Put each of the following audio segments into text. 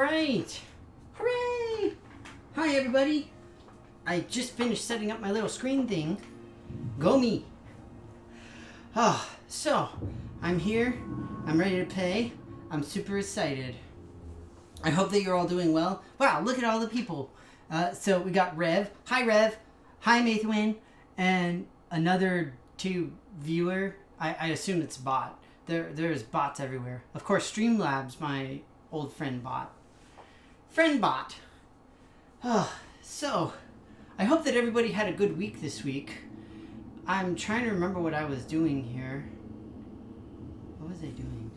right. Hooray! Hi, everybody. I just finished setting up my little screen thing. Go me. So, I'm here. I'm ready to play. I'm super excited. I hope that you're all doing well. Wow, look at all the people. So we got Rev. Hi, Rev. Hi, Mathwin. And another two viewer. I assume it's bot. There's bots everywhere. Of course, Streamlabs, my old friend bot. Friend bot. So, I hope that everybody had a good week this week. I'm trying to remember what I was doing here. What was I doing?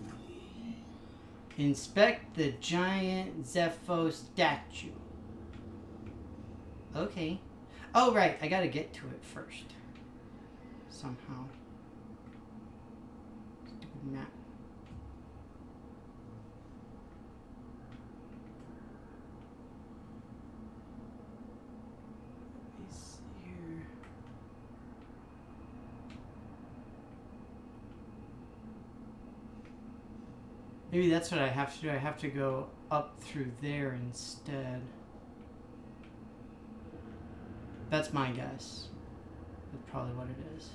Inspect the giant Zepho statue. Okay. Oh, right. I gotta get to it first. Somehow. Stupid map. Let me see here. Maybe that's what I have to do. I have to go up through there instead. That's my guess. That's probably what it is.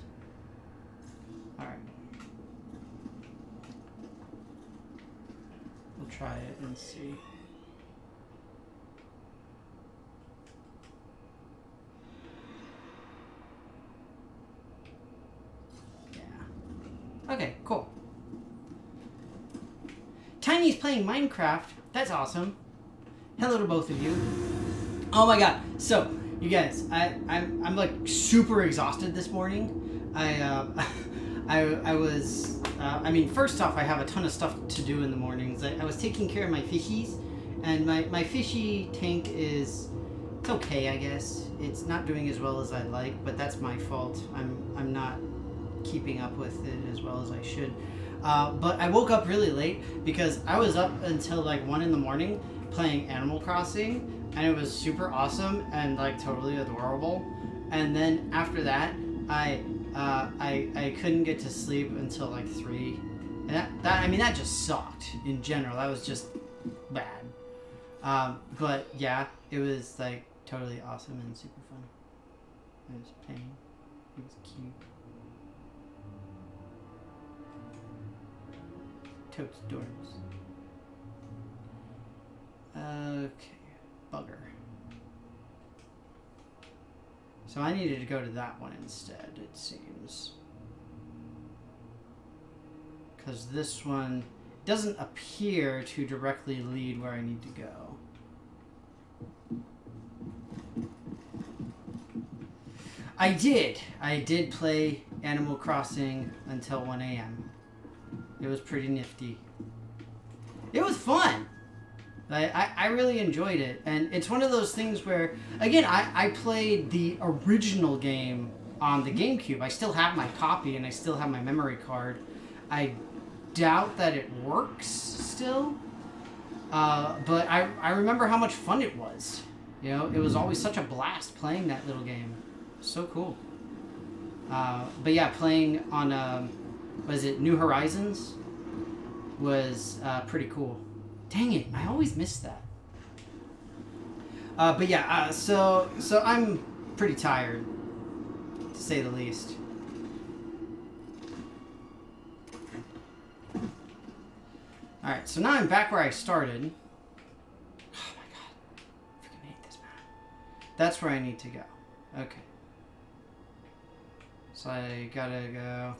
Alright. We'll try it and see. Yeah. Okay, cool. Tiny's playing Minecraft. That's awesome. Hello to both of you. Oh my god. So, you guys, I'm like super exhausted this morning. I was I mean, first off, I have a ton of stuff to do in the mornings. I was taking care of my fishies, and my fishy tank is, it's okay, I guess. It's not doing as well as I'd like, but that's my fault. I'm not keeping up with it as well as I should. But I woke up really late because I was up until like 1 in the morning playing Animal Crossing, and it was super awesome and like totally adorable. And then after that, I couldn't get to sleep until like 3, and that just sucked in general. That was just bad. But yeah, it was like totally awesome and super fun. I was playing. It was cute. Totes dorms. Okay, bugger. So I needed to go to that one instead, it seems. Because this one doesn't appear to directly lead where I need to go. I did play Animal Crossing until 1 a.m. It was pretty nifty. It was fun. I really enjoyed it. And it's one of those things where, again, I played the original game on the GameCube. I still have my copy and I still have my memory card. I doubt that it works still. But I remember how much fun it was. You know, it was always such a blast playing that little game. So cool. But yeah, playing on, was it New Horizons? Was pretty cool. Dang it, I always miss that. But yeah, so I'm pretty tired, to say the least. Alright, so now I'm back where I started. Oh my god, I freaking hate this map. That's where I need to go. Okay. So I gotta go...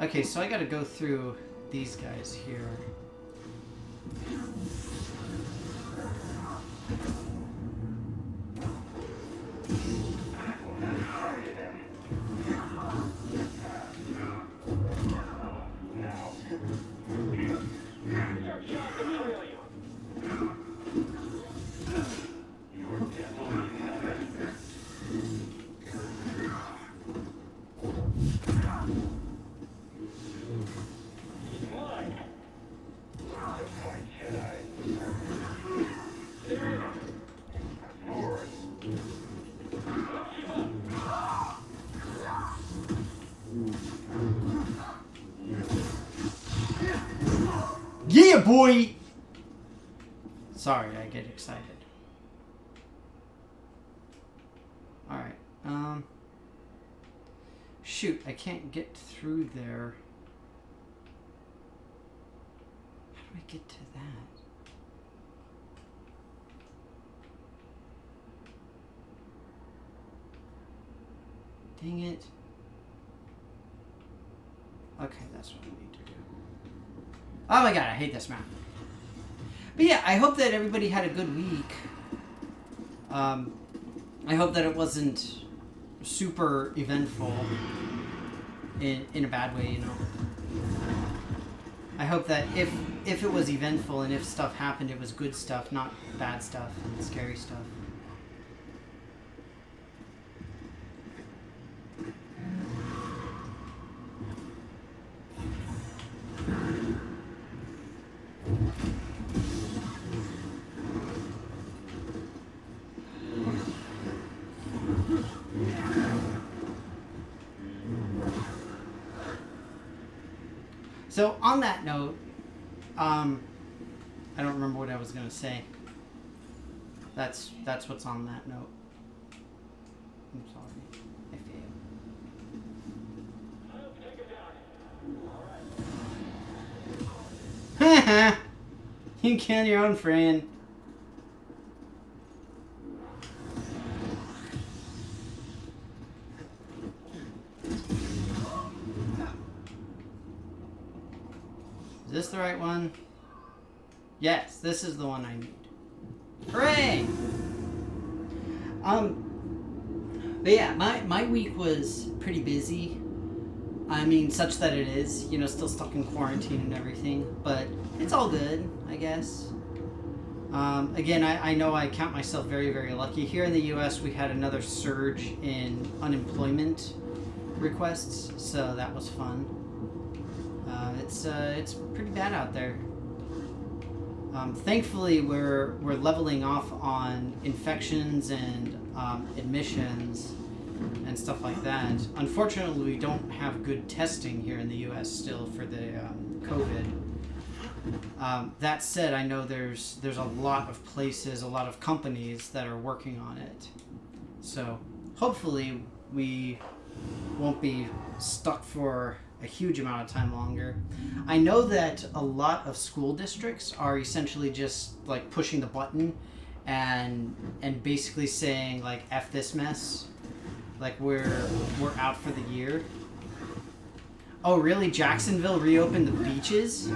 Okay, so I gotta go through these guys here. boy! Sorry, I get excited. Alright, shoot, I can't get through there. How do I get to that? Dang it. Okay, that's what I need to do. Oh my god, I hate this map. But yeah, I hope that everybody had a good week. I hope that it wasn't super eventful in a bad way, you know. I hope that if it was eventful and if stuff happened, it was good stuff, not bad stuff and scary stuff. So on that note, I don't remember what I was gonna say. That's what's on that note. I'm sorry, I failed. You kill your own friend. Is this the right one? Yes, this is the one I need. Hooray! But yeah, my week was pretty busy. I mean, such that it is, you know, still stuck in quarantine and everything, but it's all good, I guess. Again, I know I count myself very, very lucky. Here in the U.S., we had another surge in unemployment requests, so that was fun. It's pretty bad out there. Thankfully, we're leveling off on infections and admissions and stuff like that. Unfortunately, we don't have good testing here in the U.S. still for the COVID. That said, I know there's a lot of places, a lot of companies that are working on it. So hopefully we won't be stuck for a huge amount of time longer. I know that a lot of school districts are essentially just like pushing the button and basically saying like F this mess. Like we're out for the year. Oh really? Jacksonville reopened the beaches?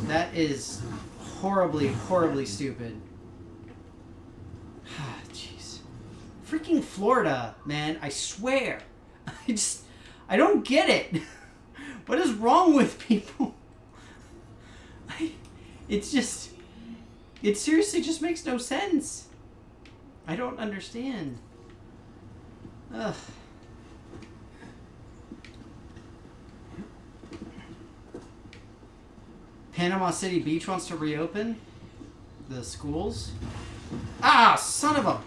That is horribly, horribly stupid. Jeez. Freaking Florida, man, I swear. I don't get it. What is wrong with people? It seriously just makes no sense. I don't understand. Ugh. Panama City Beach wants to reopen the schools. Ah, son of a...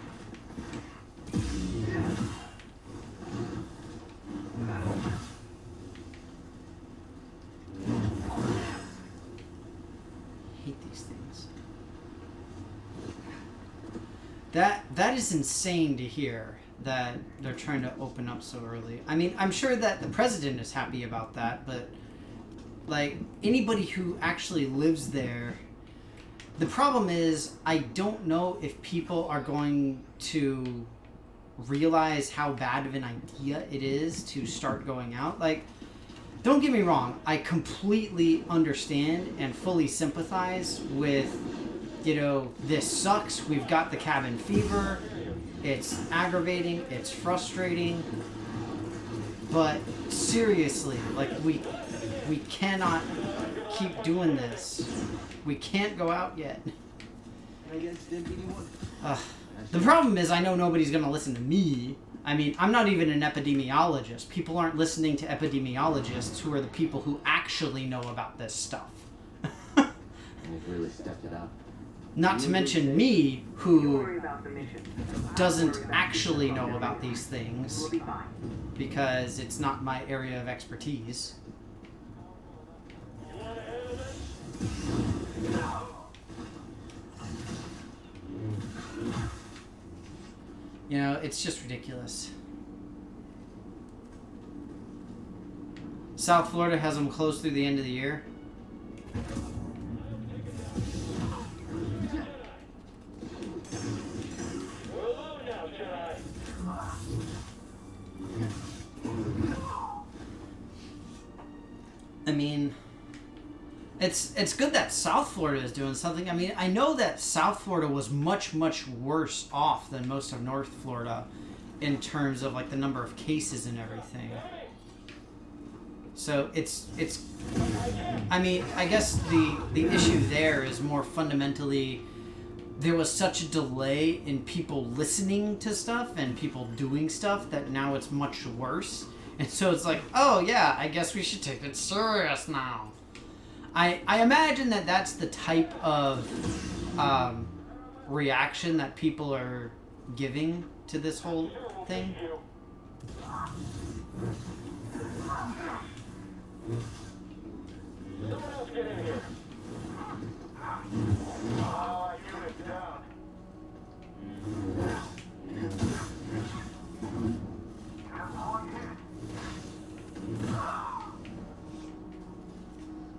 That is insane to hear that they're trying to open up so early. I mean, I'm sure that the president is happy about that, but like anybody who actually lives there, the problem is I don't know if people are going to realize how bad of an idea it is to start going out. Like, don't get me wrong, I completely understand and fully sympathize with, you know, this sucks, we've got the cabin fever, it's aggravating, it's frustrating, but seriously, like, we cannot keep doing this. We can't go out yet. The problem is I know nobody's going to listen to me. I mean, I'm not even an epidemiologist. People aren't listening to epidemiologists who are the people who actually know about this stuff. We've really stepped it up. Not to mention me, who doesn't actually know about these things because it's not my area of expertise. You know, it's just ridiculous. South Florida has them closed through the end of the year. I mean, it's good that South Florida is doing something. I mean, I know that South Florida was much, much worse off than most of North Florida in terms of like the number of cases and everything. So it's I mean, I guess the issue there is more fundamentally there was such a delay in people listening to stuff and people doing stuff that now it's much worse. And so it's like, oh yeah, I guess we should take it serious now. I imagine that that's the type of reaction that people are giving to this whole thing. Someone else get in here. Unit down.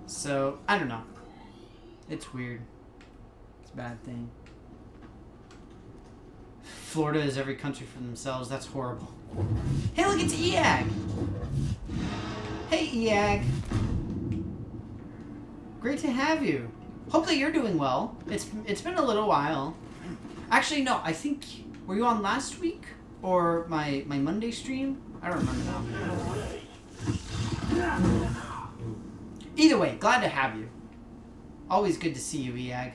So, I don't know. It's weird. It's a bad thing. Florida is every country for themselves. That's horrible. Hey, look, it's EAG! Hey, EAG. Great to have you. Hope that you're doing well. It's been a little while. Actually, no, I think... Were you on last week? Or my Monday stream? I don't remember now. Either way, glad to have you. Always good to see you, EAG.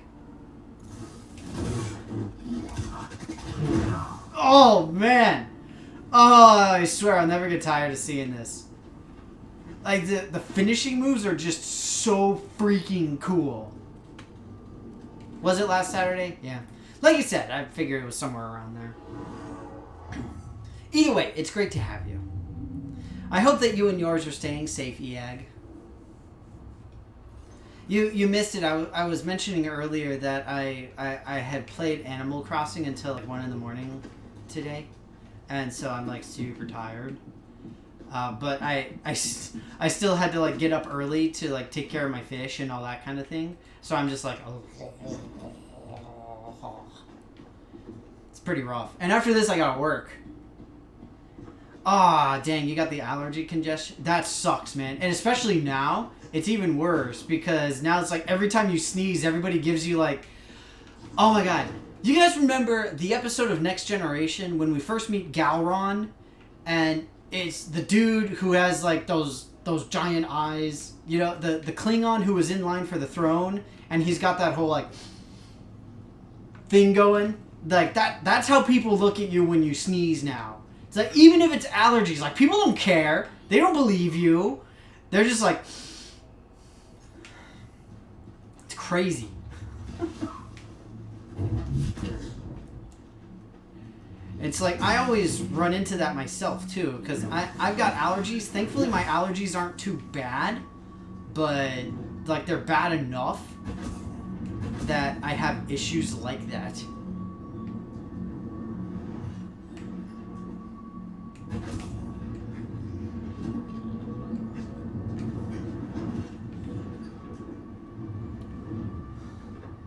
Oh, man! Oh, I swear I'll never get tired of seeing this. Like, the finishing moves are just so freaking cool. Was it last Saturday? Yeah. Like you said, I figured it was somewhere around there. Either way, it's great to have you. I hope that you and yours are staying safe, EAG. You missed it. I was mentioning earlier that I had played Animal Crossing until like 1 in the morning today. And so I'm like super tired. But I still had to like get up early to like take care of my fish and all that kind of thing. So I'm just like, it's pretty rough. And after this, I gotta work. Ah, dang, you got the allergy congestion? That sucks, man. And especially now, it's even worse because now it's like every time you sneeze, everybody gives you like, oh my god. You guys remember the episode of Next Generation when we first meet Galron and it's the dude who has like those giant eyes, you know, the Klingon who was in line for the throne, and he's got that whole like thing going. Like that's how people look at you when you sneeze now. It's like even if it's allergies, like people don't care. They don't believe you. They're just like, it's crazy. It's like I always run into that myself too because I've got allergies. Thankfully my allergies aren't too bad, but like they're bad enough that I have issues like that.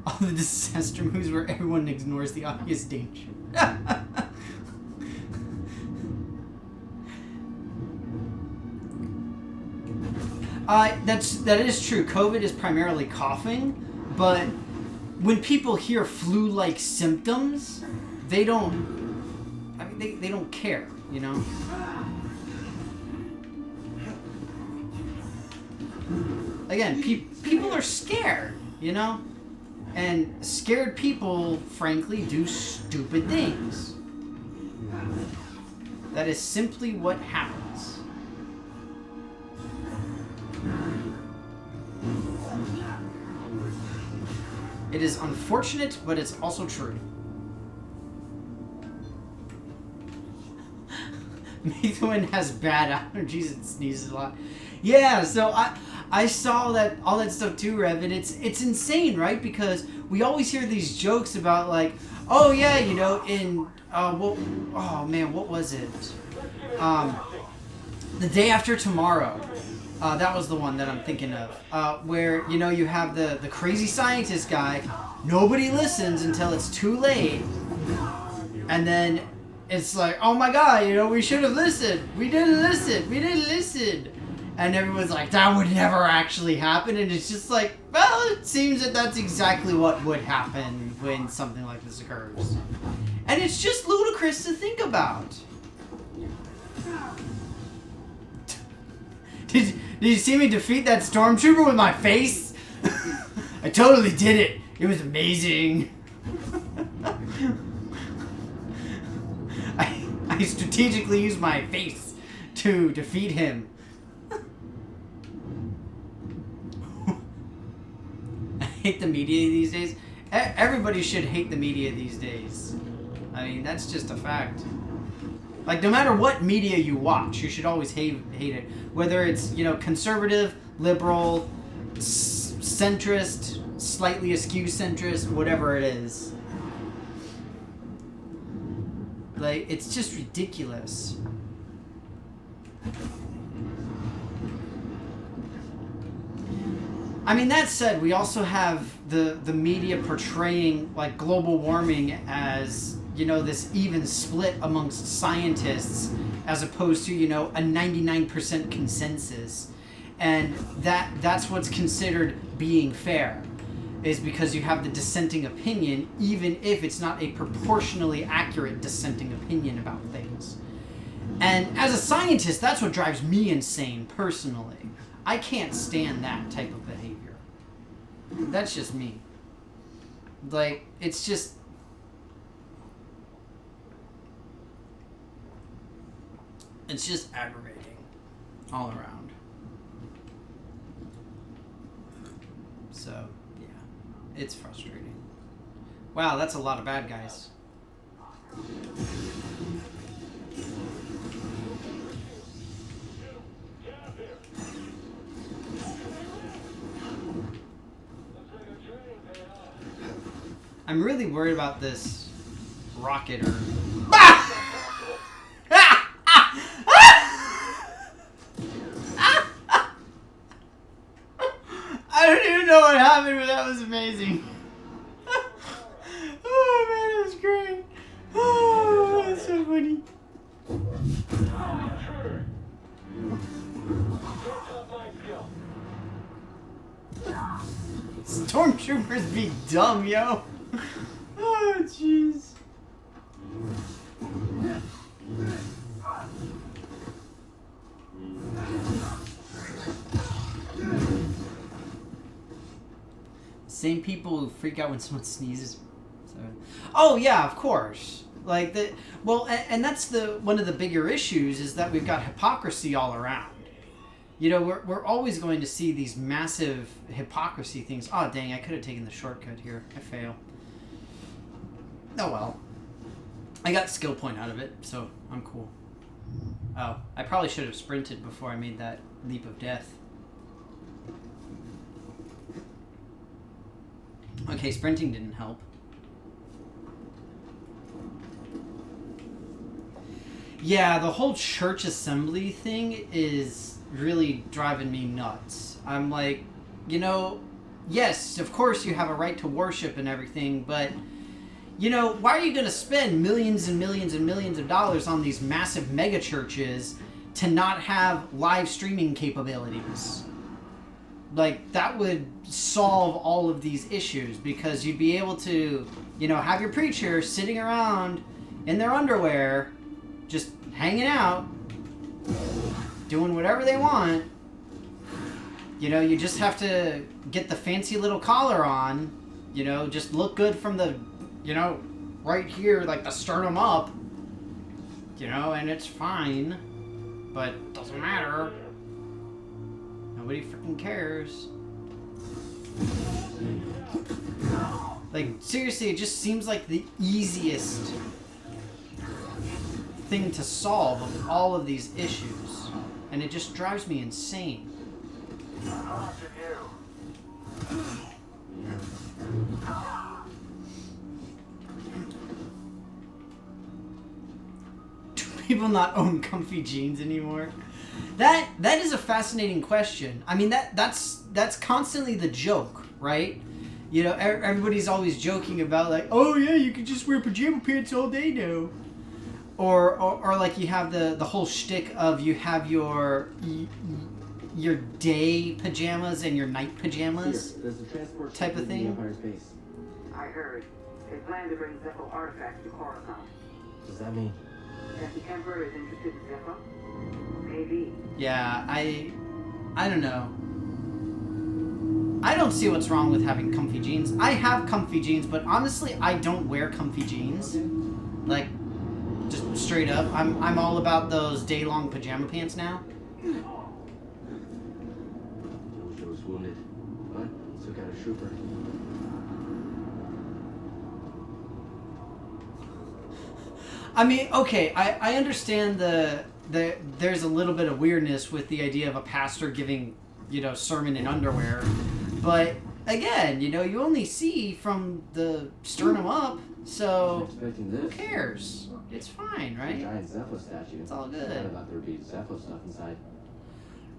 All the disaster moves where everyone ignores the obvious danger. That is true. COVID is primarily coughing, but when people hear flu-like symptoms, they don't. I mean, they don't care, you know. Again, people are scared, you know, and scared people, frankly, do stupid things. That is simply what happens. It is unfortunate, but it's also true. Mathwin has bad allergies and sneezes a lot. Yeah, so I saw that all that stuff too, Rev, and it's insane, right? Because we always hear these jokes about like, Oh yeah, you know, in oh man, what was it? The Day After Tomorrow. That was the one that I'm thinking of. Where, you know, you have the crazy scientist guy. Nobody listens until it's too late. And then it's like, oh my god, you know, we should have listened. We didn't listen. And everyone's like, that would never actually happen. And it's just like, well, it seems that that's exactly what would happen when something like this occurs. And it's just ludicrous to think about. Did you see me defeat that stormtrooper with my face? I totally did it. It was amazing. I strategically used my face to defeat him. I hate the media these days. Everybody should hate the media these days. I mean, that's just a fact. Like, no matter what media you watch, you should always hate it. Whether it's, you know, conservative, liberal, centrist, slightly askew centrist, whatever it is. Like, it's just ridiculous. I mean, that said, we also have the media portraying, like, global warming as, you know, this even split amongst scientists as opposed to, you know, a 99% consensus. And that's what's considered being fair, is because you have the dissenting opinion, even if it's not a proportionally accurate dissenting opinion about things. And as a scientist, that's what drives me insane, personally. I can't stand that type of behavior. That's just me. Like, it's just... It's just aggravating all around. So, yeah. It's frustrating. Wow, that's a lot of bad guys. I'm really worried about this rocket or... I don't even know what happened, but that was amazing. Oh man, that was great. Oh, that's so funny. Stormtroopers be dumb, yo. Oh, jeez. Same people who freak out when someone sneezes. So. Oh yeah, of course. Like the and that's the one of the bigger issues is that we've got hypocrisy all around. You know, we're always going to see these massive hypocrisy things. Oh dang, I could have taken the shortcut here. I fail. Oh well. I got skill point out of it, so I'm cool. Oh, I probably should have sprinted before I made that leap of death. Okay, sprinting didn't help. Yeah, the whole church assembly thing is really driving me nuts. I'm like, you know, yes, of course you have a right to worship and everything, but, you know, why are you going to spend millions and millions and millions of dollars on these massive mega churches to not have live streaming capabilities? Like, that would solve all of these issues, because you'd be able to, you know, have your preacher sitting around in their underwear, just hanging out, doing whatever they want. You know, you just have to get the fancy little collar on, you know, just look good from the, you know, right here, like the sternum up, you know, and it's fine, but doesn't matter. Nobody freaking cares. Like, seriously, it just seems like the easiest thing to solve of all of these issues. And it just drives me insane. people not own comfy jeans anymore? That is a fascinating question. I mean, that's constantly the joke, right? You know, everybody's always joking about like, oh yeah, you can just wear pajama pants all day now. Or like you have the whole shtick of you have your day pajamas and your night pajamas type of thing. I heard. They plan to bring Zepho artifacts to Coruscant. Does that mean? That the Emperor is interested in Zepho? Maybe. Yeah, I don't know. I don't see what's wrong with having comfy jeans. I have comfy jeans, but honestly, I don't wear comfy jeans. Like, just straight up. I'm all about those day-long pajama pants now. Jojo's wounded, but took out a trooper. I mean, okay, I understand there's a little bit of weirdness with the idea of a pastor giving, sermon in underwear. But, again, you only see from the sternum up, so who cares? It's fine, right? Giant Zepho statue. It's all good. I thought there would be Zepho stuff inside.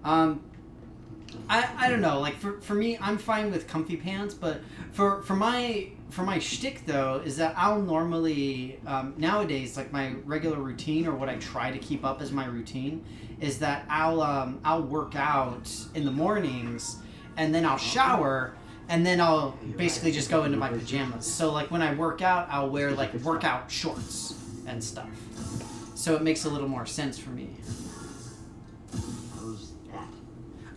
I don't know. Like for me, I'm fine with comfy pants, but for my shtick though is that I'll normally nowadays, like my regular routine or what I try to keep up as my routine is that I'll work out in the mornings and then I'll shower and then I'll basically just go into my pajamas. So like when I work out, I'll wear like workout shorts and stuff. So it makes a little more sense for me.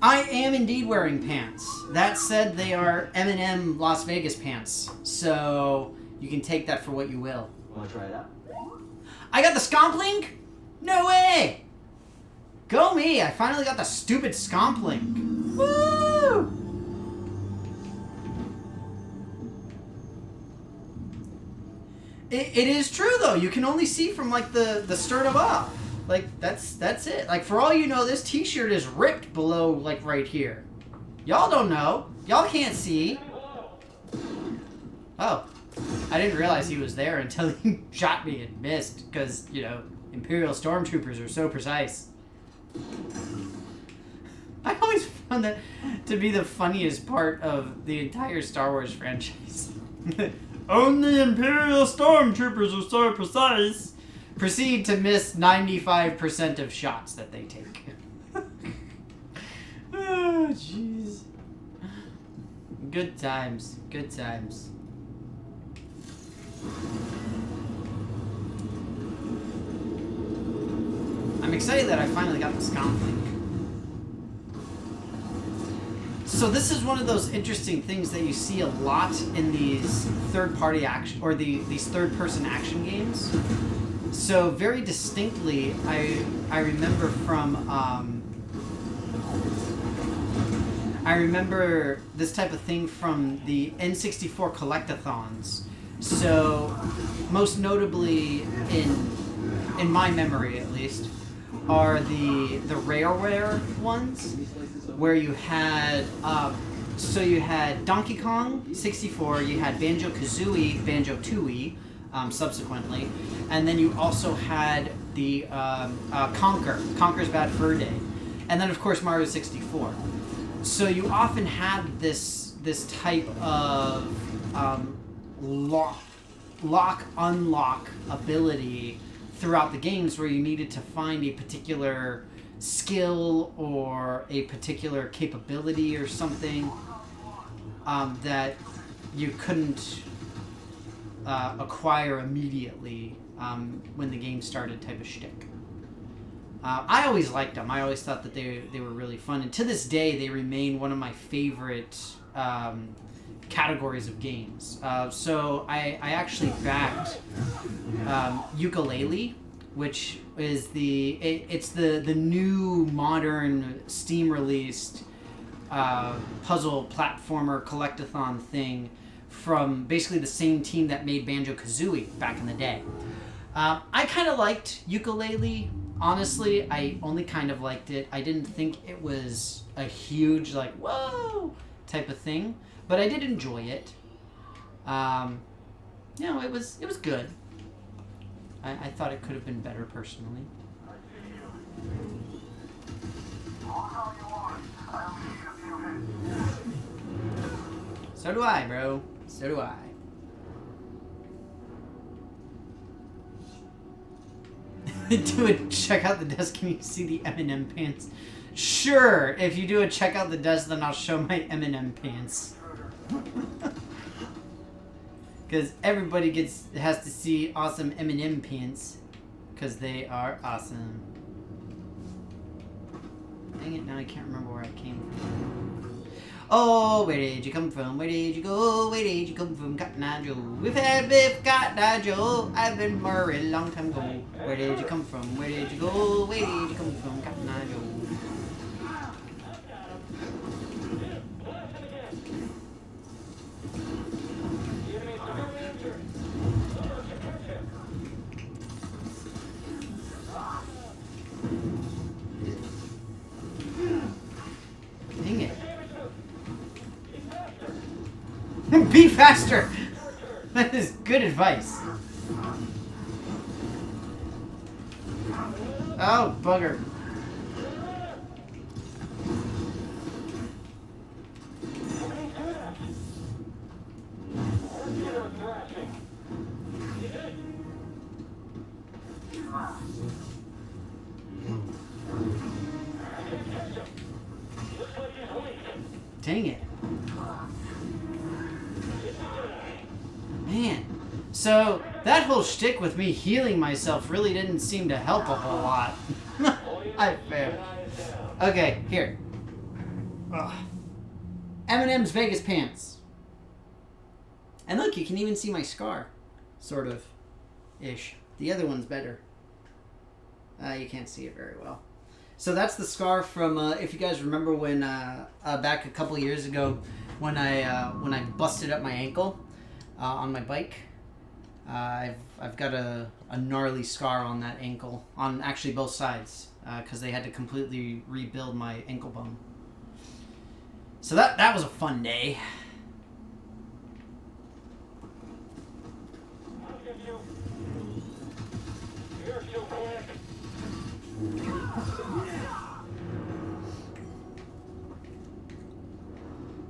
I am indeed wearing pants. That said, they are M&M Las Vegas pants. So you can take that for what you will. Want to try it out? I got the Scomp Link? No way! Go me! I finally got the stupid Scomp Link. Woo! It is true though. You can only see from like the sternum up. Like that's it. Like for all you know, this T-shirt is ripped below like right here. Y'all don't know. Y'all can't see. Oh, I didn't realize he was there until he shot me and missed. Because Imperial stormtroopers are so precise. I always found that to be the funniest part of the entire Star Wars franchise. Only Imperial stormtroopers are so precise. Proceed to miss 95% of shots that they take. Oh, jeez. Good times. Good times. I'm excited that I finally got the Scomp Link. So this is one of those interesting things that you see a lot in these third-party action or these third-person action games. So very distinctly, I remember from I remember this type of thing from the N64 collectathons. So most notably in my memory at least are the Rareware ones where you had you had Donkey Kong 64, you had Banjo-Kazooie, Banjo-Tooie subsequently, and then you also had the Conker's Bad Fur Day, and then of course Mario 64. So you often had this type of lock-unlock ability throughout the games where you needed to find a particular skill or a particular capability or something that you couldn't acquire immediately when the game started type of shtick. I always liked them. I always thought that they were really fun. And to this day, they remain one of my favorite categories of games. So I actually backed Yooka-Laylee, which is it's the new modern Steam released puzzle platformer collectathon thing from basically the same team that made Banjo-Kazooie back in the day. I kind of liked Yooka-Laylee. Honestly, I only kind of liked it. I didn't think it was a huge, like, whoa type of thing, but I did enjoy it. It was good. I thought it could have been better personally. So do I, bro. So do I. Do a check out the desk. Can you see the M&M pants? Sure. If you do a check out the desk, then I'll show my M&M pants. Because everybody has to see awesome M&M pants. Because they are awesome. Dang it, now I can't remember where I came from. Oh, where did you come from? Where did you go? Where did you come from, Cotton Eye Joe? We've had beef, Cotton Eye Joe. I've been worried a long time ago. Where did you come from? Where did you go? Where did you come from, Cotton Eye Joe? Dang it. Be faster! That is good advice. Oh, bugger. Dang it. Man. So, that whole shtick with me healing myself really didn't seem to help a whole lot. I failed. Okay, here. Ugh. M&M's Vegas pants. And look, you can even see my scar. Sort of. Ish. The other one's better. You can't see it very well. So that's the scar from, if you guys remember when, back a couple years ago, when I busted up my ankle on my bike. I've got a gnarly scar on that ankle, on actually both sides, because they had to completely rebuild my ankle bone. So that was a fun day.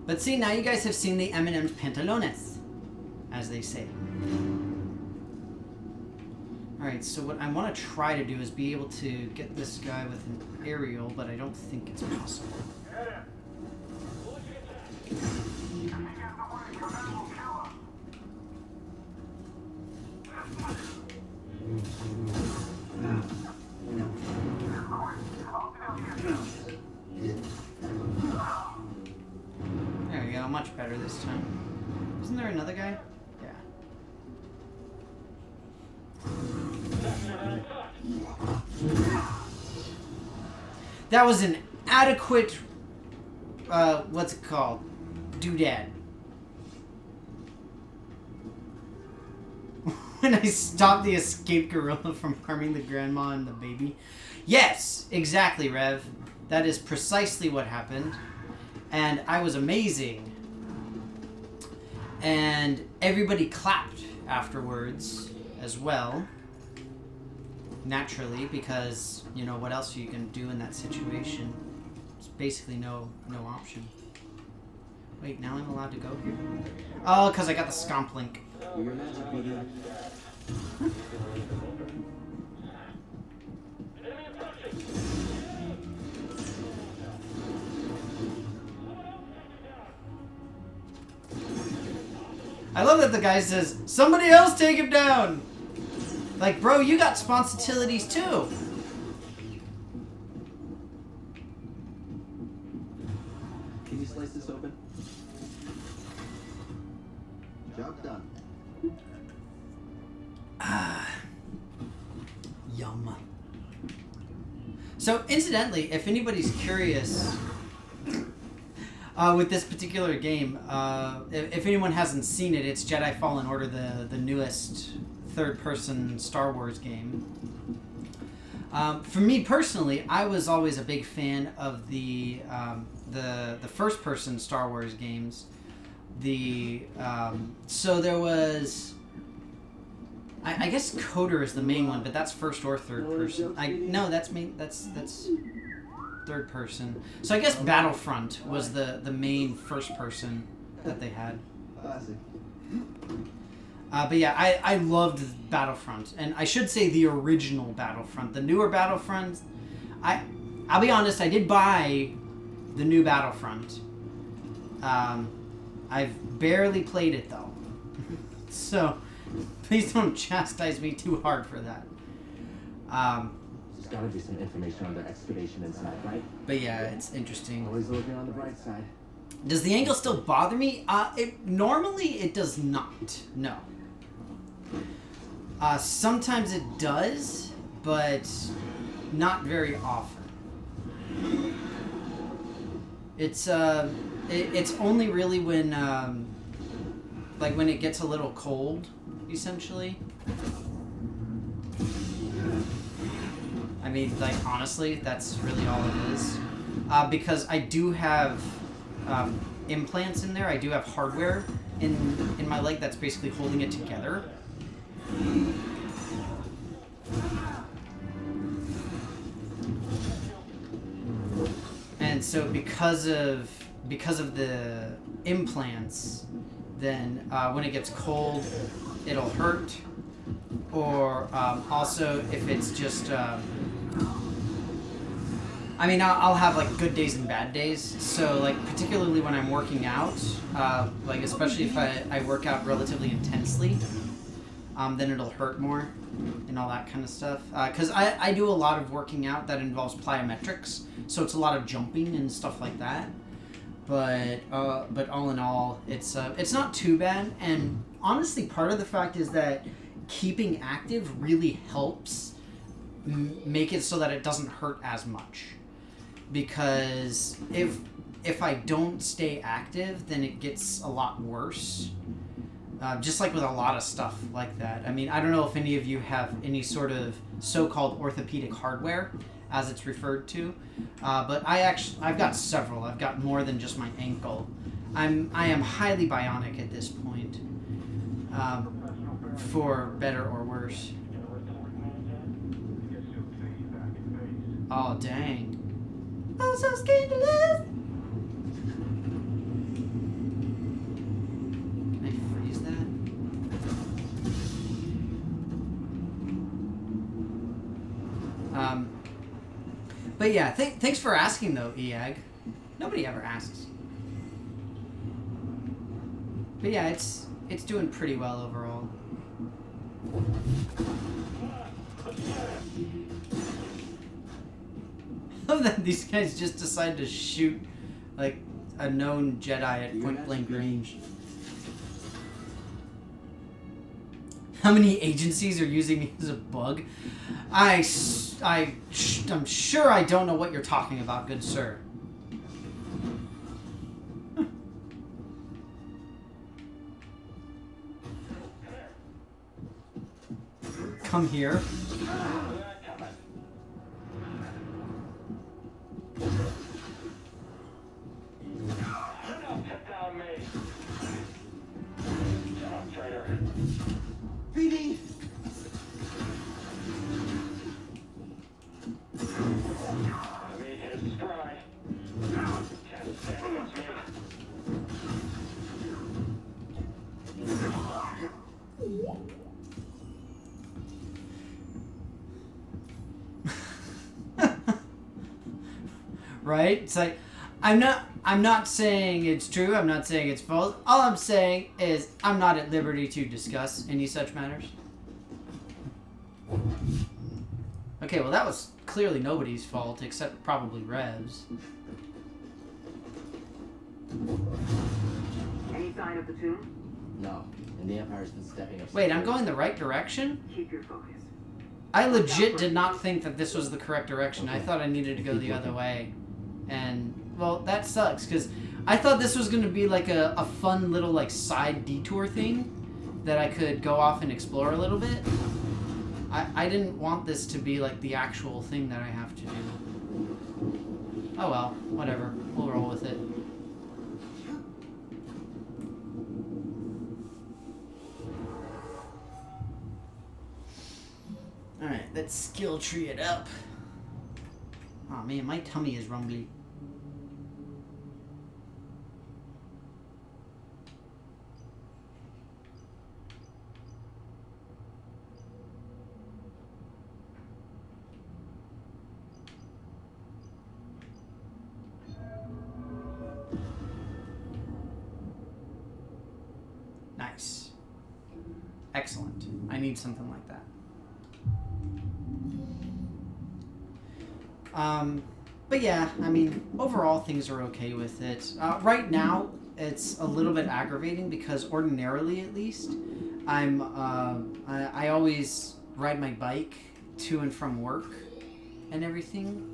But see, now you guys have seen the M&M's pantalones, as they say. Alright, so what I want to try to do is be able to get this guy with an aerial, but I don't think it's possible. There we go, much better this time. Isn't there another guy? Yeah. That was an adequate, what's it called? Doodad. When I stopped the escaped gorilla from harming the grandma and the baby. Yes, exactly, Rev. That is precisely what happened. And I was amazing. And everybody clapped afterwards as well. Naturally, because, you know, what else are you going to do in that situation? There's basically no option. Wait, now I'm allowed to go here? Oh, because I got the scomp link. Your magic video. I love that the guy says, somebody else take him down! Like, bro, you got responsibilities too! Can you slice this open? Job done. Yum. So, incidentally, if anybody's curious with this particular game, if anyone hasn't seen it, it's Jedi Fallen Order, the newest third-person Star Wars game. For me personally, I was always a big fan of the first-person Star Wars games. So there was I guess Coder is the main one, but that's first or third person. No, that's main. That's third person. So I guess Battlefront was the main first person that they had. Classic. But yeah, I loved Battlefront, and I should say the original Battlefront. The newer Battlefront, I'll be honest, I did buy the new Battlefront. I've barely played it though, so please don't chastise me too hard for that. There's gotta be some information on their excavation inside, right? But yeah, it's interesting. Always looking on the bright side. Does the angle still bother me? Normally it does not. No. Sometimes it does, but not very often. It's only really when like when it gets a little cold, essentially. I mean, like honestly, that's really all it is. Because I do have implants in there. I do have hardware in my leg that's basically holding it together. And so because of the implants, then when it gets cold, it'll hurt. Or also if it's just I mean, I'll have like good days and bad days. So like particularly when I'm working out, like especially if I work out relatively intensely, then it'll hurt more and all that kind of stuff. Because I do a lot of working out that involves plyometrics, so it's a lot of jumping and stuff like that. But all in all, it's not too bad. And honestly, part of the fact is that keeping active really helps make it so that it doesn't hurt as much. Because if I don't stay active, then it gets a lot worse. Just like with a lot of stuff like that. I mean, I don't know if any of you have any sort of so-called orthopedic hardware, as it's referred to, but I've got several. I've got more than just my ankle. I am highly bionic at this point, for better or worse. Oh dang! Oh, so scandalous! Can I freeze that? But yeah, thanks for asking though, EAG. Nobody ever asks. But yeah, it's doing pretty well overall. I love that these guys just decide to shoot like a known Jedi at point blank range. How many agencies are using me as a bug? I'm sure I don't know what you're talking about, good sir. Come here. PD! Right? It's like I'm not saying it's true, I'm not saying it's false. All I'm saying is I'm not at liberty to discuss any such matters. Okay, well that was clearly nobody's fault except probably Rev's. Any sign of the tomb? No, and the Empire's been stepping up. Wait, I'm going the right direction? Keep your focus. I legit did not think that this was the correct direction. I thought I needed to go the other way. And, well, that sucks, because I thought this was going to be like a fun little like side detour thing that I could go off and explore a little bit. I didn't want this to be like the actual thing that I have to do. Oh well, whatever. We'll roll with it. Alright, let's skill tree it up. Oh man, my tummy is rumbly. Nice. Excellent. I need something like that. But yeah, I mean, overall things are okay with it. Right now, it's a little bit aggravating because ordinarily, at least, I always ride my bike to and from work and everything.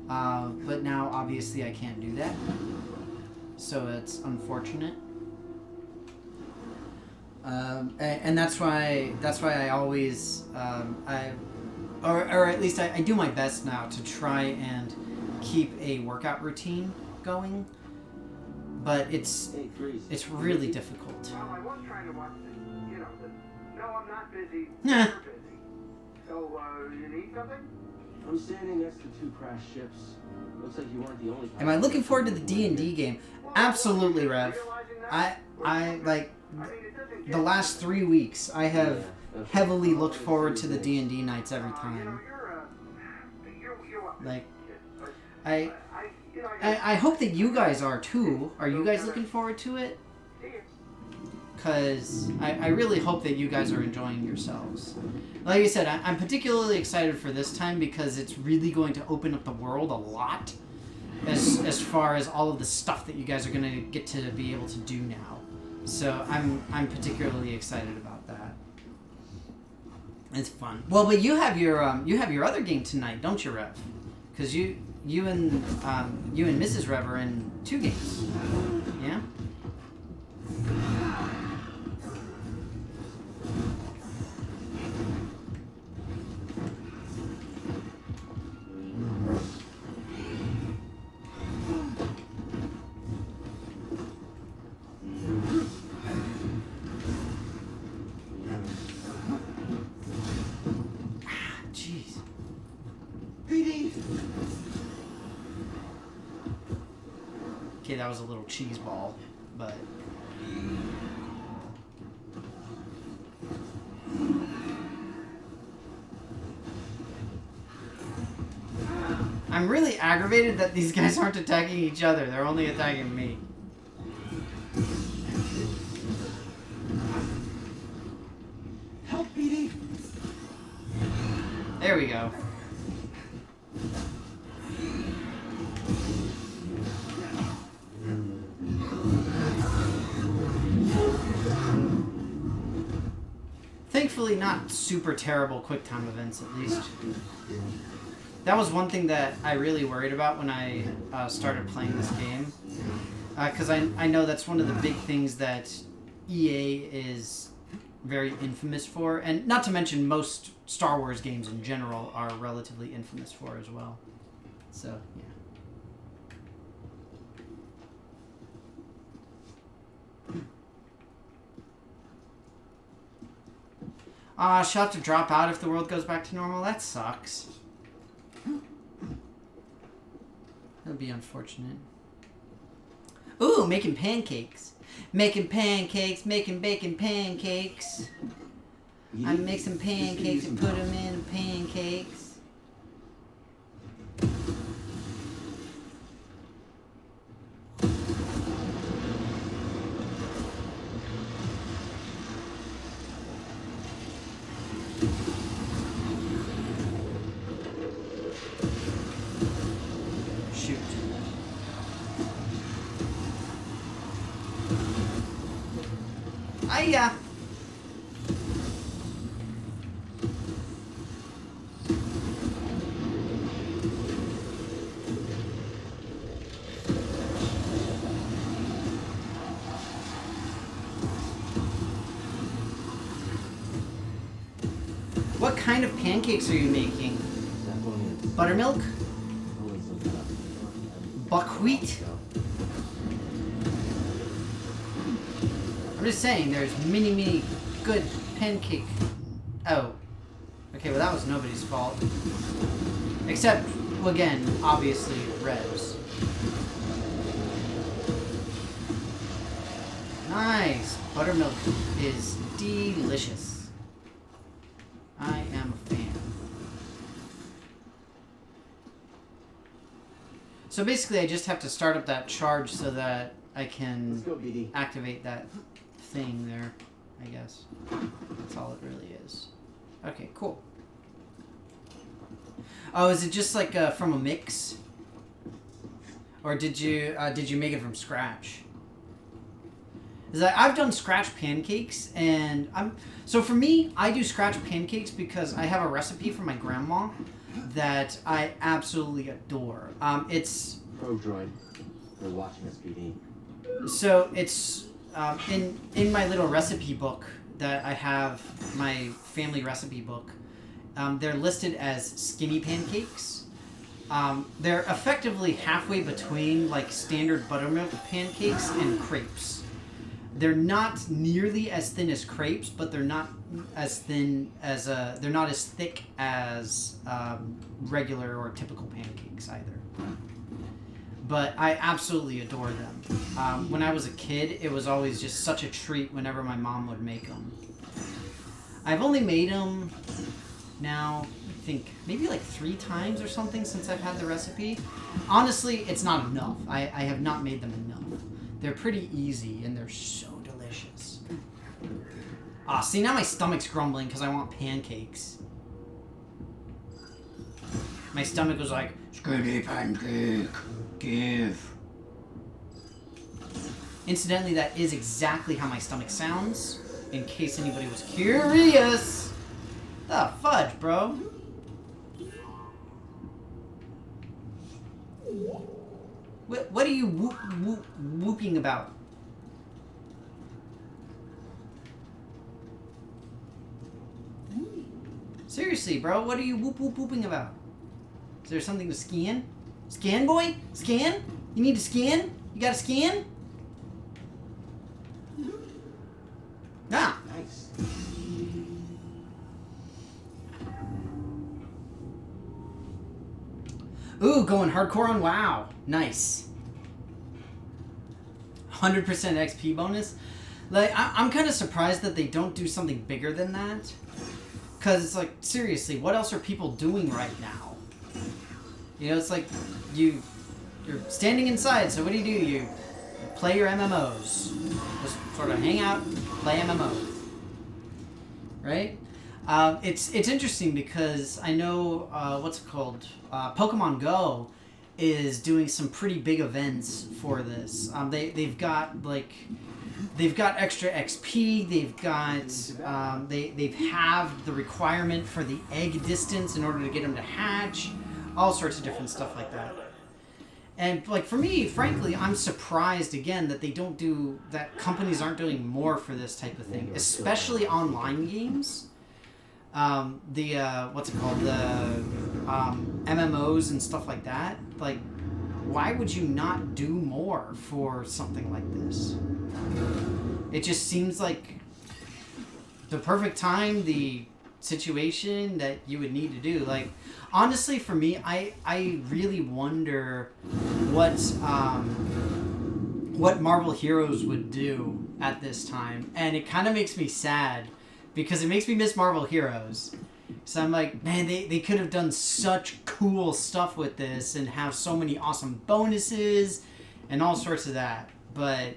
But now, obviously, I can't do that. So it's unfortunate. And that's why I always, or at least I do my best now to try and keep a workout routine going, but it's really difficult. Well, I was trying to watch the, no, I'm not busy. Nah. You're busy. So, you need something? I'm standing next to 2 crashed ships. Looks like you weren't the only. Am I looking forward to the D&D game? Absolutely, Rev. I like the last 3 weeks. I have heavily looked forward to the D&D nights every time. Like, I hope that you guys are too. Are you guys looking forward to it? Because I really hope that you guys are enjoying yourselves. Like I said, I'm particularly excited for this time because it's really going to open up the world a lot as far as all of the stuff that you guys are going to get to be able to do now. So I'm particularly excited about that. It's fun. Well, but you have your other game tonight, don't you, Rev? Because you and Mrs. Rev are in 2 games. Yeah? Jeez. Okay, that was a little cheese ball, but... I'm really aggravated that these guys aren't attacking each other. They're only attacking me. Help, BD. There we go. Thankfully, not super terrible quick time events, at least. That was one thing that I really worried about when I started playing this game. Because I know that's one of the big things that EA is very infamous for. And not to mention most Star Wars games in general are relatively infamous for as well. So, yeah. She'll have to drop out if the world goes back to normal. That sucks. That'd be unfortunate. Ooh, making pancakes. Making pancakes, making bacon pancakes. I make some pancakes and put them in pancakes. Shoot. Hiya! What kind of pancakes are you making? Buttermilk? Buckwheat? I'm just saying, there's many good pancake. Oh. Okay. Okay, well that was nobody's fault. Except, well, again, obviously, Rev's. Nice! Buttermilk is delicious. I am a fan. So basically, I just have to start up that charge so that I can Let's go, BD. activate that thing there, I guess. That's all it really is. Okay, cool. Oh, is it just like from a mix? Or did you make it from scratch? Is that I've done scratch pancakes, and so for me, I do scratch pancakes because I have a recipe from my grandma that I absolutely adore. It's Probe droid. They're watching us, BD. so it's in my little recipe book that I have, my family recipe book. They're listed as skinny pancakes. They're effectively halfway between like standard buttermilk pancakes and crepes. They're not nearly as thin as crepes, but they're not as thin as they're not as thick as regular or typical pancakes either. But I absolutely adore them. When I was a kid, it was always just such a treat whenever my mom would make them. I've only made them now, I think, maybe like 3 times or something since I've had the recipe. Honestly, it's not enough. I have not made them enough. They're pretty easy, and they're so delicious. Ah, see, now my stomach's grumbling because I want pancakes. My stomach was like, skinny pancake, give. Incidentally, that is exactly how my stomach sounds, in case anybody was curious. The fudge, bro. What are you whooping about? Seriously, bro, what are you whooping about? Is there something to scan? Scan, boy? Scan? You need to scan? You got to scan? Ah. Nice. Ooh, going hardcore on WoW. Nice. 100% XP bonus. Like, I'm kind of surprised that they don't do something bigger than that. Because it's like, seriously, what else are people doing right now? You know, it's like, you're standing inside, so what do? You play your MMOs. Just sort of hang out, play MMOs. Right? It's interesting because I know, what's it called? Pokemon Go is doing some pretty big events for this. They've got extra XP. They've got they've halved the requirement for the egg distance in order to get them to hatch. All sorts of different stuff like that. And like for me, frankly, I'm surprised again that companies aren't doing more for this type of thing, especially online games. What's it called? The MMOs and stuff like that. Like, why would you not do more for something like this? It just seems like the perfect time, the situation that you would need to do. Like, honestly, for me, I really wonder what Marvel Heroes would do at this time, and it kind of makes me sad because it makes me miss Marvel Heroes. So I'm like, man, they could have done such cool stuff with this and have so many awesome bonuses and all sorts of that. But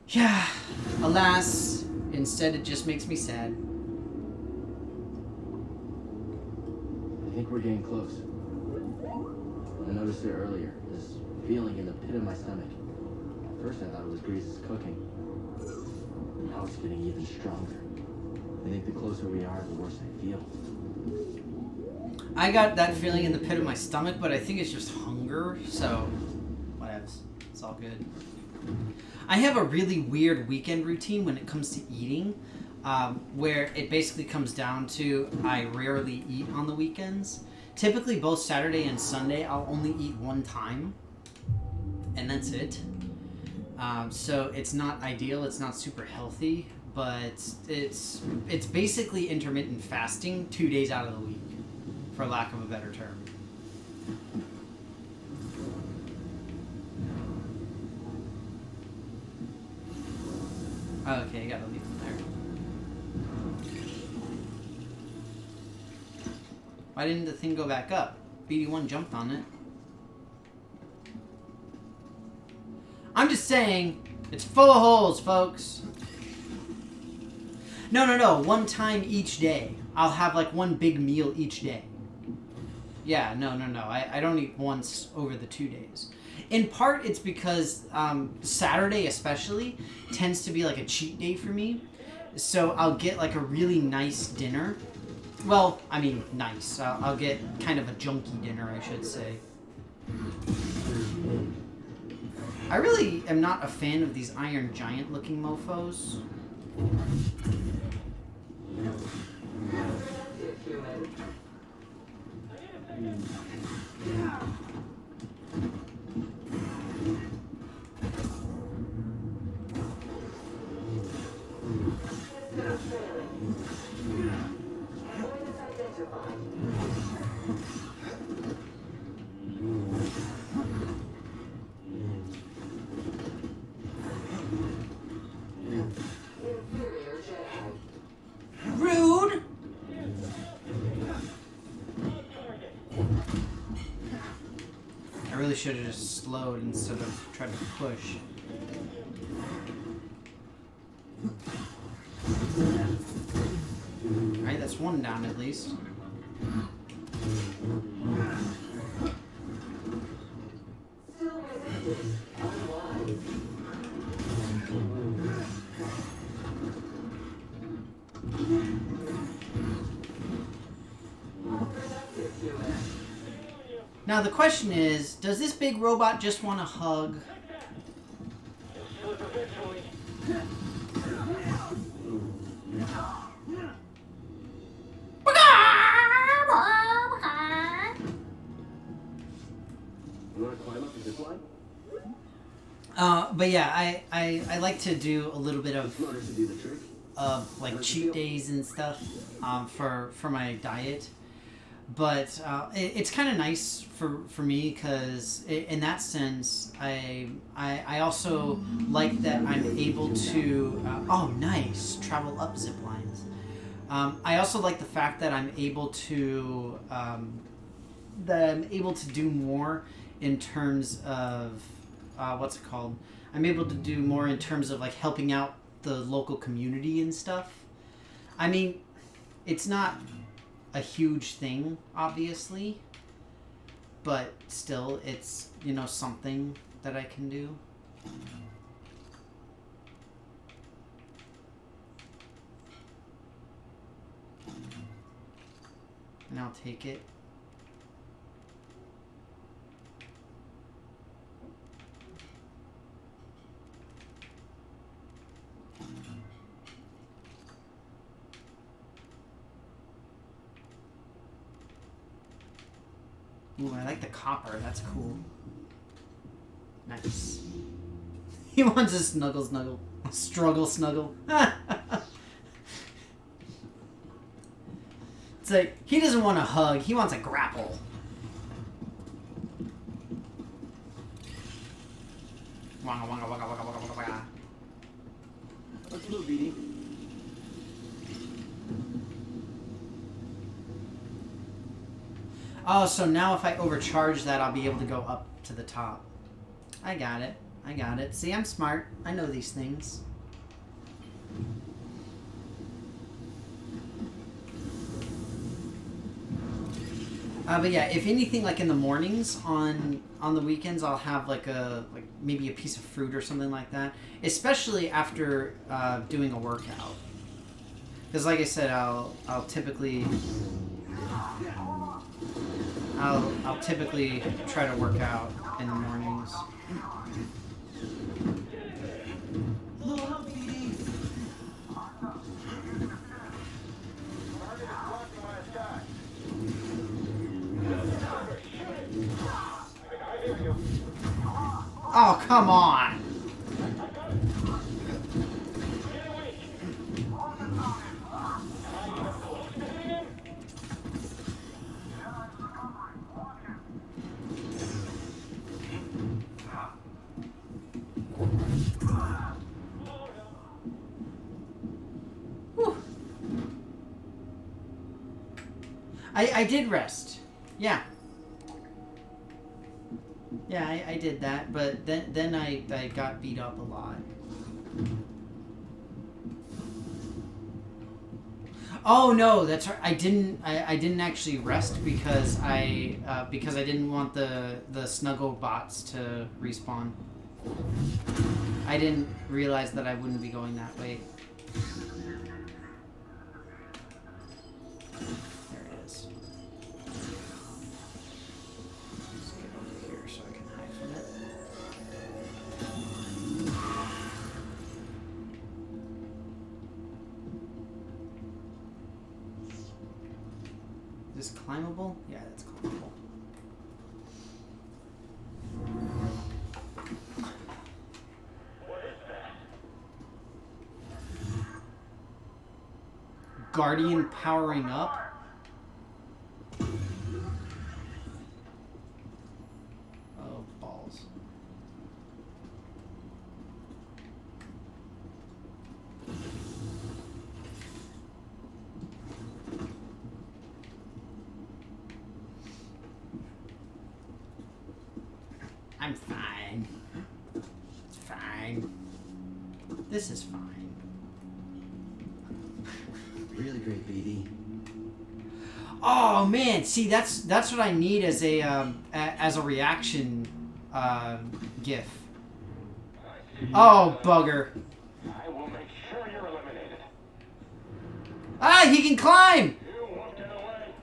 yeah, alas, instead it just makes me sad. I think we're getting close. I noticed it earlier, this feeling in the pit of my stomach. At first I thought it was Grease's cooking. Now it's getting even stronger. I think the closer we are, the worse I feel. I got that feeling in the pit of my stomach, but I think it's just hunger, so whatever. It's all good. I have a really weird weekend routine when it comes to eating, where it basically comes down to I rarely eat on the weekends. Typically, both Saturday and Sunday, I'll only eat one time, and that's it. So it's not ideal, it's not super healthy, but it's basically intermittent fasting 2 days out of the week, for lack of a better term. Okay, gotta leave them there. Why didn't the thing go back up? BD1 jumped on it. I'm just saying, it's full of holes, folks. No. One time each day. I'll have like one big meal each day. Yeah, no. I don't eat once over the 2 days. In part, it's because Saturday especially tends to be like a cheat day for me. So I'll get like a really nice dinner. Well, I mean, nice. I'll get kind of a junky dinner, I should say. I really am not a fan of these Iron Giant looking mofos. Rude! I really should have just slowed instead of tried to push. Alright, that's one down at least. Now the question is, does this big robot just want a hug? You want to climb up the zip line? But yeah, I like to do a little bit of Smarter to do the trick. like cheat days and stuff for my diet. But it's kind of nice for me because in that sense, I also like that I'm able to oh nice travel up zip lines. I also like the fact that I'm able to do more in terms of what's it called? I'm able to do more in terms of like helping out the local community and stuff. I mean, it's not a huge thing, obviously, but still, it's, you know, something that I can do. And I'll take it. Ooh, I like the copper. That's cool. Nice. He wants a snuggle. A struggle snuggle. It's like, he doesn't want a hug. He wants a grapple. Wanga, wanga, wanga, wanga, wanga, wanga, wanga. Let's move, BD. Oh, so now if I overcharge that, I'll be able to go up to the top. I got it. See, I'm smart. I know these things. But yeah, if anything, like in the mornings on the weekends, I'll have like maybe a piece of fruit or something like that. Especially after doing a workout, because like I said, I'll typically try to work out in the mornings. Oh, come on! I did rest. Yeah. Yeah, I did that, but then I got beat up a lot. Oh no, that's right. I didn't actually rest because I didn't want the snuggle bots to respawn. I didn't realize that I wouldn't be going that way. There it is. Let's get over here so I can hide from it. Is this climbable? Yeah, that's climbable. Guardian powering up? Oh, balls. I'm fine. It's fine. This is fine. Really great, BD. Oh man, see that's what I need as a reaction GIF. Oh bugger! I will make sure you're eliminated. Ah, he can climb. You won't get away.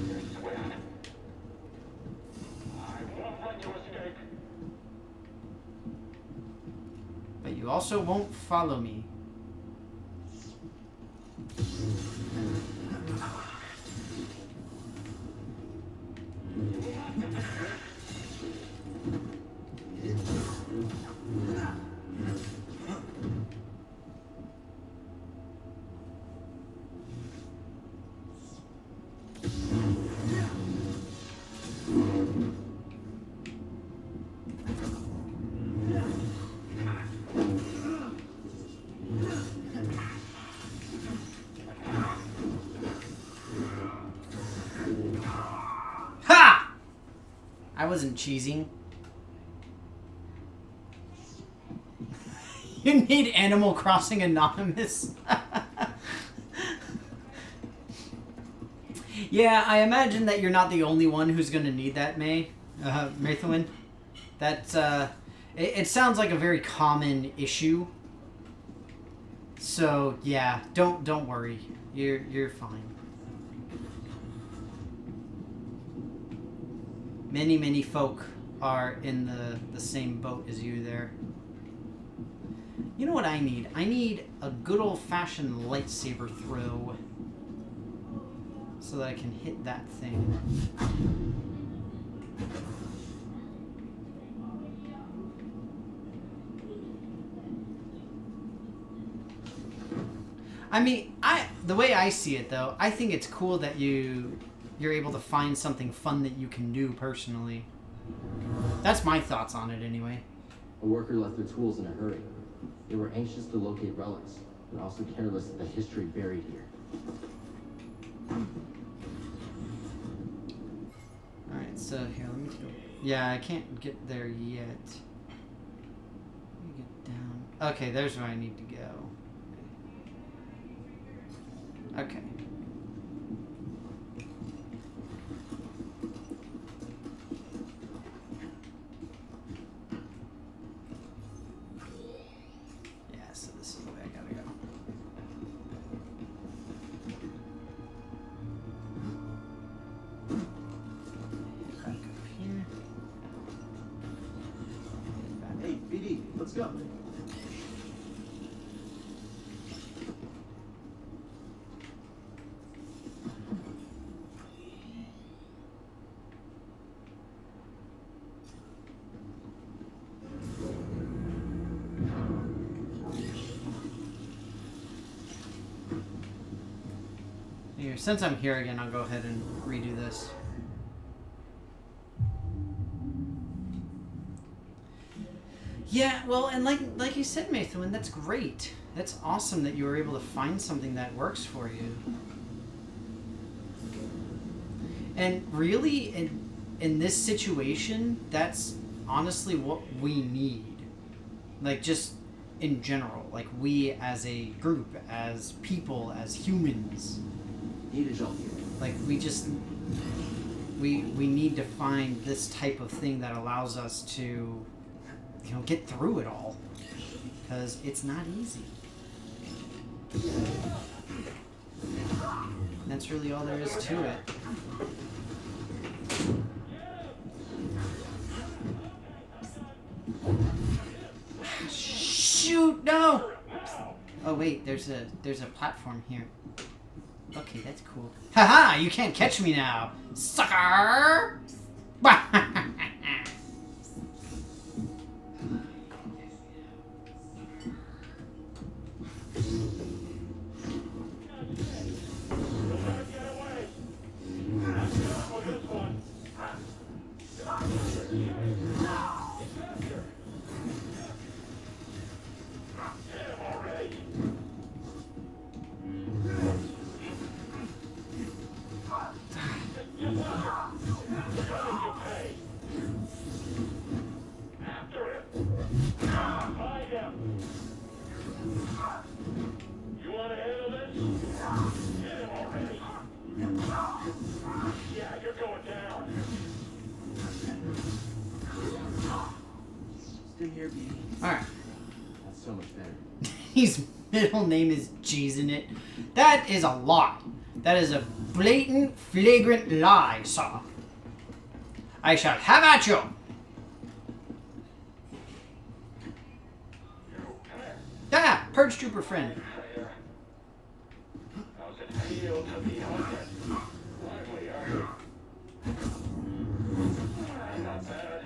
You're swift. I won't let you escape. But you also won't follow me. Ha! I wasn't cheesing. You need Animal Crossing Anonymous. Yeah, I imagine that you're not the only one who's going to need that, Maithwin. That's, it sounds like a very common issue. So, yeah, don't worry. You're fine. Many folk are in the same boat as you there. You know what I need? I need a good old-fashioned lightsaber throw so that I can hit that thing. I mean, the way I see it though, I think it's cool that you're able to find something fun that you can do personally. That's my thoughts on it anyway. A worker left their tools in a hurry. They were anxious to locate relics, but also careless of the history buried here. Alright, so here, let me go. Yeah, I can't get there yet. Let me get down. Okay, there's where I need to go. Okay. Yeah, so this is the way I gotta go. Back up here. Back Hey, BD, let's go. Here, since I'm here again, I'll go ahead and redo this. Yeah, well, and like you said, Mathwin, that's great. That's awesome that you were able to find something that works for you. And really, in this situation, that's honestly what we need. Like, just in general. Like, we as a group, as people, as humans. Need a job here. Like, we just... We need to find this type of thing that allows us to, you know, get through it all. Because it's not easy. That's really all there is to it. Shoot, no! Oh wait, there's a platform here. Okay, that's cool. Haha, you can't catch me now, sucker! Alright. That's so much better. His middle name is G's in it. That is a lie. That is a blatant, flagrant lie, sir. I shall have at you. Ah, Purge Trooper friend. How's it feel to be hunted? Livelier. Not bad.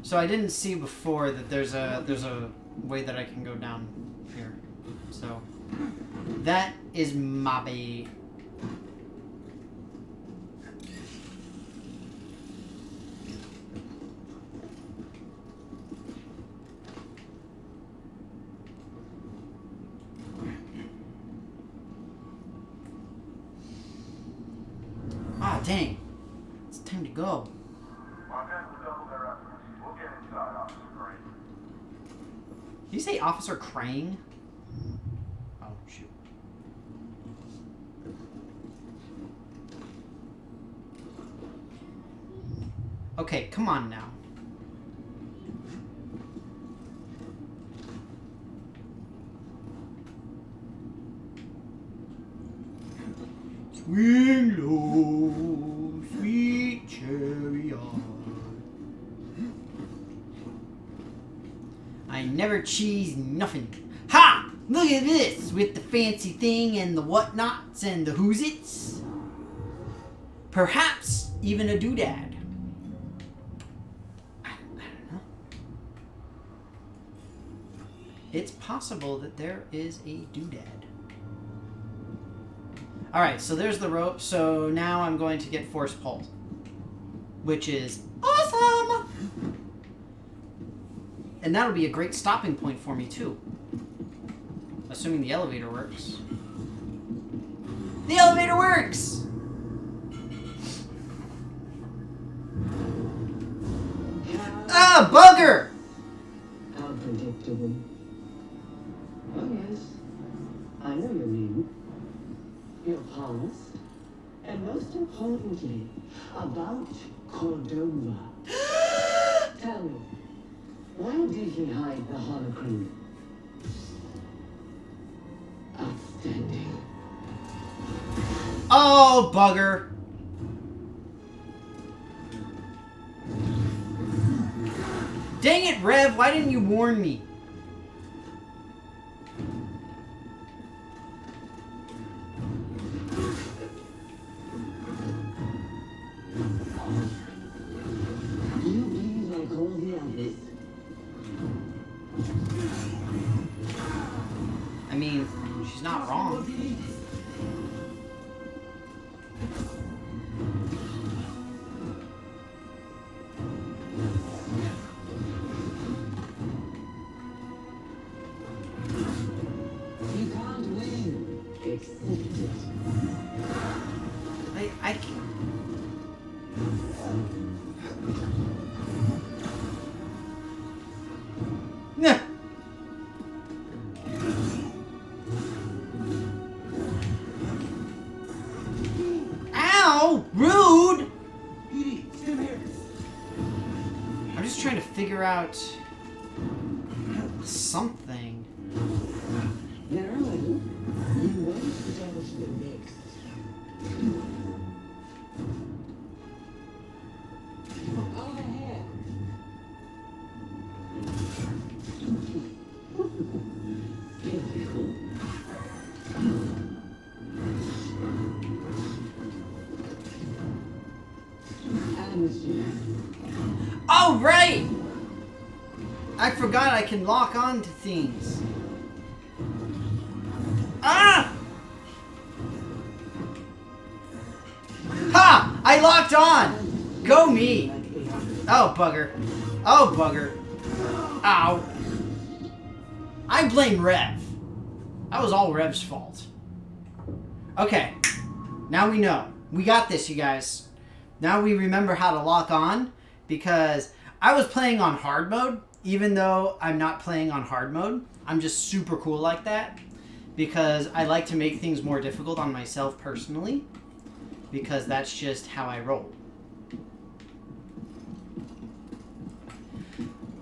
So I didn't see before that there's a way that I can go down here. So that is Mobby. Ah, dang. It's time to go. Did you say Officer Krang? Oh, shoot. Okay, come on now. Swing low, sweet chariot. I never cheese nothing. Ha! Look at this with the fancy thing and the whatnots and the who's-its. Perhaps even a doodad. I don't know. It's possible that there is a doodad. Alright, so there's the rope. So now I'm going to get force pull. Which is awesome! And that'll be a great stopping point for me, too. Assuming the elevator works. The elevator works! Ah, bugger! Unpredictable. Oh, yes. I know your name. Your past. And most importantly, about Cordova. Tell me. Where did he hide the holocron? Outstanding. Oh, bugger. Dang it, Rev! Why didn't you warn me? You be like all the others. I mean, she's not wrong. You can't win. Accept it. I can't. Nah. Ow! Rude! Edie, stand here. I'm just trying to figure out something. Darling, you won't dodge the next. Over here. Oh, right! I forgot I can lock on to things. Ah! Ha! I locked on! Go me! Oh, bugger. Oh, bugger. Ow. I blame Rev. That was all Rev's fault. Okay. Now we know. We got this, you guys. Now we remember how to lock on, because I was playing on hard mode, even though I'm not playing on hard mode. I'm just super cool like that, because I like to make things more difficult on myself personally, because that's just how I roll.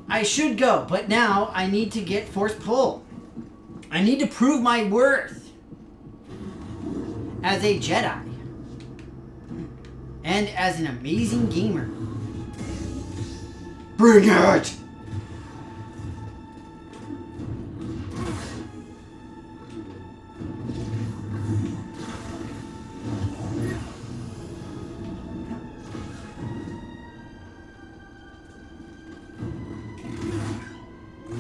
I should go, but now I need to get force pull. I need to prove my worth as a Jedi and as an amazing gamer. Bring it!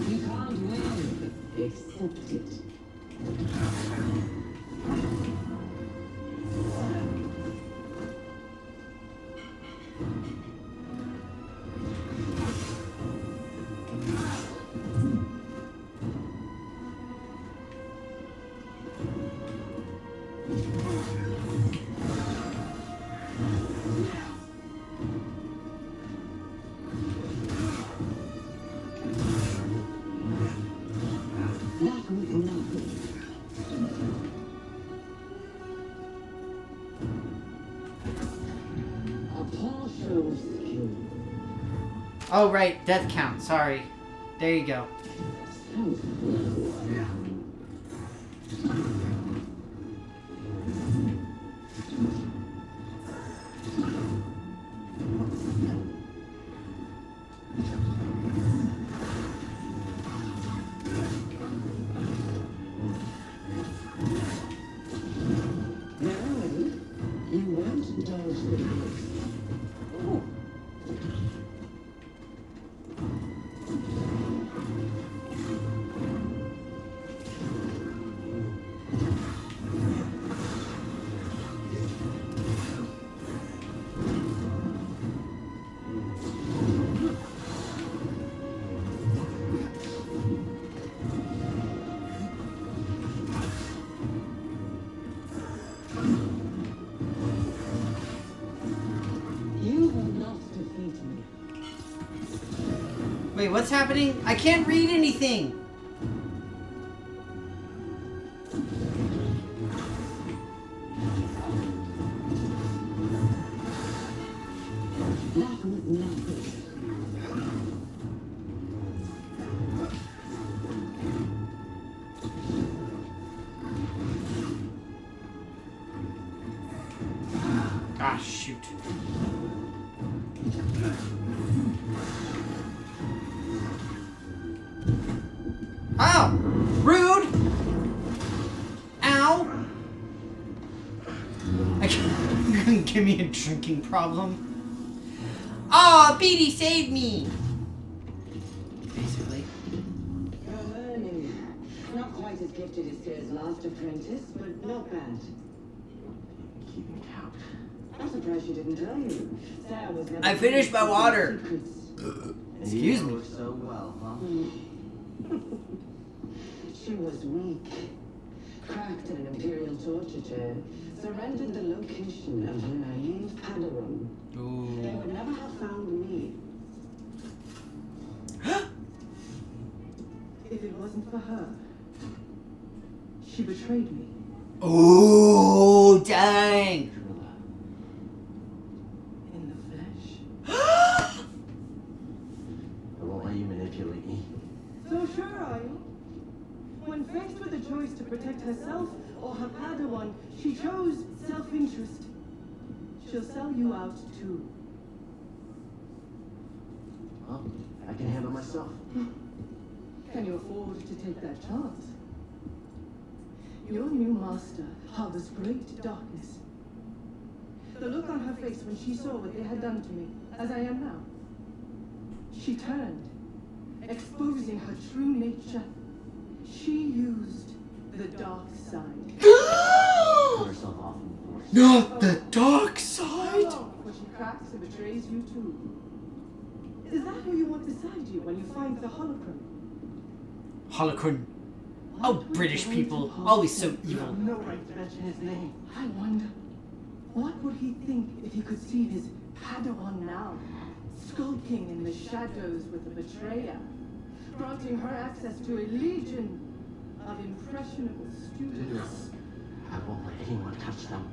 You can't win. Accept it. Not with nothing. A partial skill. Oh, right. Death count. Sorry. There you go. So slow. Darling, you won't dodge the next. You will not defeat me. Wait, what's happening? I can't read anything. Not with nothing. Gosh, shoot. drinking problem. Oh, Beatty saved me! Basically. You're learning. Not quite as gifted as Sarah's last apprentice, but not bad. Keeping count. I'm surprised she didn't tell you. Sarah was never I finished my water. secrets. Excuse me. You know so well, huh? She was weak. Cracked in an Imperial torture chair. Surrendered the location of her naive Padawan. They Ooh. would never have found me. If it wasn't for her, she betrayed me. Ooh, dang. In the flesh. I won't let you manipulate me. So sure are you? When faced with the choice to protect herself or her Padawan, she chose self-interest. She'll sell you out too. Well, I can handle myself. Can you afford to take that chance? Your new master harbors great darkness. The look on her face when she saw what they had done to me, as I am now. She turned, exposing her true nature. She used the dark side. Cut herself off from the force. Not the dark side. For she cracks and betrays you too. Is that who you want beside you when you find the holocron? Holocron. Oh, British people. Always so evil. No right to mention his name. I wonder, what would he think if he could see his Padawan now, skulking in the shadows with the betrayer, granting her access to a legion of impressionable students? I won't let anyone touch them.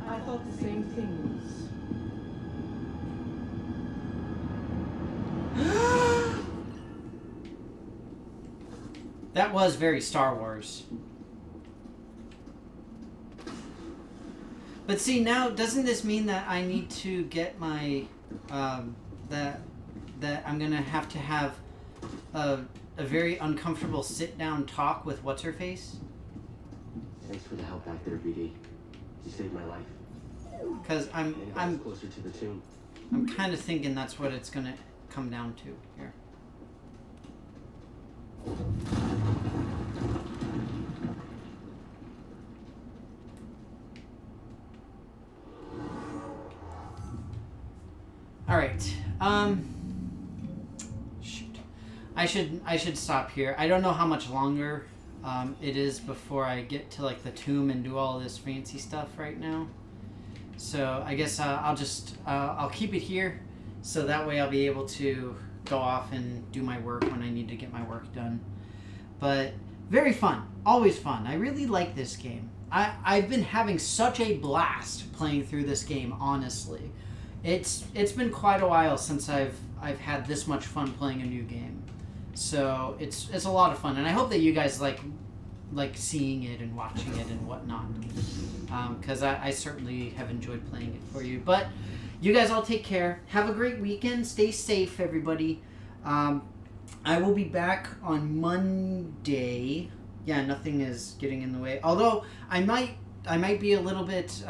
I thought the same thing was. That was very Star Wars. But see, now, doesn't this mean that I need to get my, that I'm gonna have to have a very uncomfortable sit-down talk with what's-her-face? Thanks for the help back there, BD. You saved my life. Because And it got us closer to the tomb. I'm kind of thinking that's what it's gonna come down to here. All right. Shoot. I should stop here. I don't know how much longer it is before I get to like the tomb and do all this fancy stuff right now. So I guess I'll keep it here, so that way I'll be able to go off and do my work when I need to get my work done. But very fun, always fun. I really like this game. I've been having such a blast playing through this game. Honestly, it's been quite a while since I've had this much fun playing a new game. So it's a lot of fun, and I hope that you guys like seeing it and watching it and whatnot, because I certainly have enjoyed playing it for you. But you guys all take care. Have a great weekend. Stay safe, everybody. I will be back on Monday. Yeah, nothing is getting in the way. Although I might be a little bit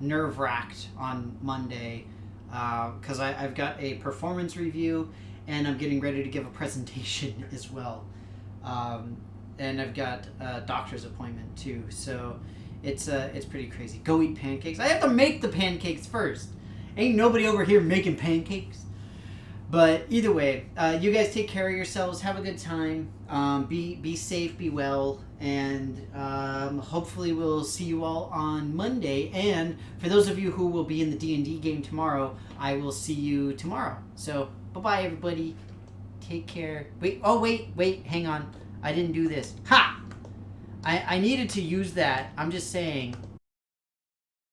nerve-wracked on Monday, because I've got a performance review and I'm getting ready to give a presentation as well. And I've got a doctor's appointment too, so it's pretty crazy. Go eat pancakes. I have to make the pancakes first. Ain't nobody over here making pancakes. But either way, you guys take care of yourselves. Have a good time. Be safe, be well, and hopefully we'll see you all on Monday. And for those of you who will be in the D&D game tomorrow, I will see you tomorrow. So bye-bye, everybody. Take care. Wait, hang on. I didn't do this. Ha! I needed to use that. I'm just saying.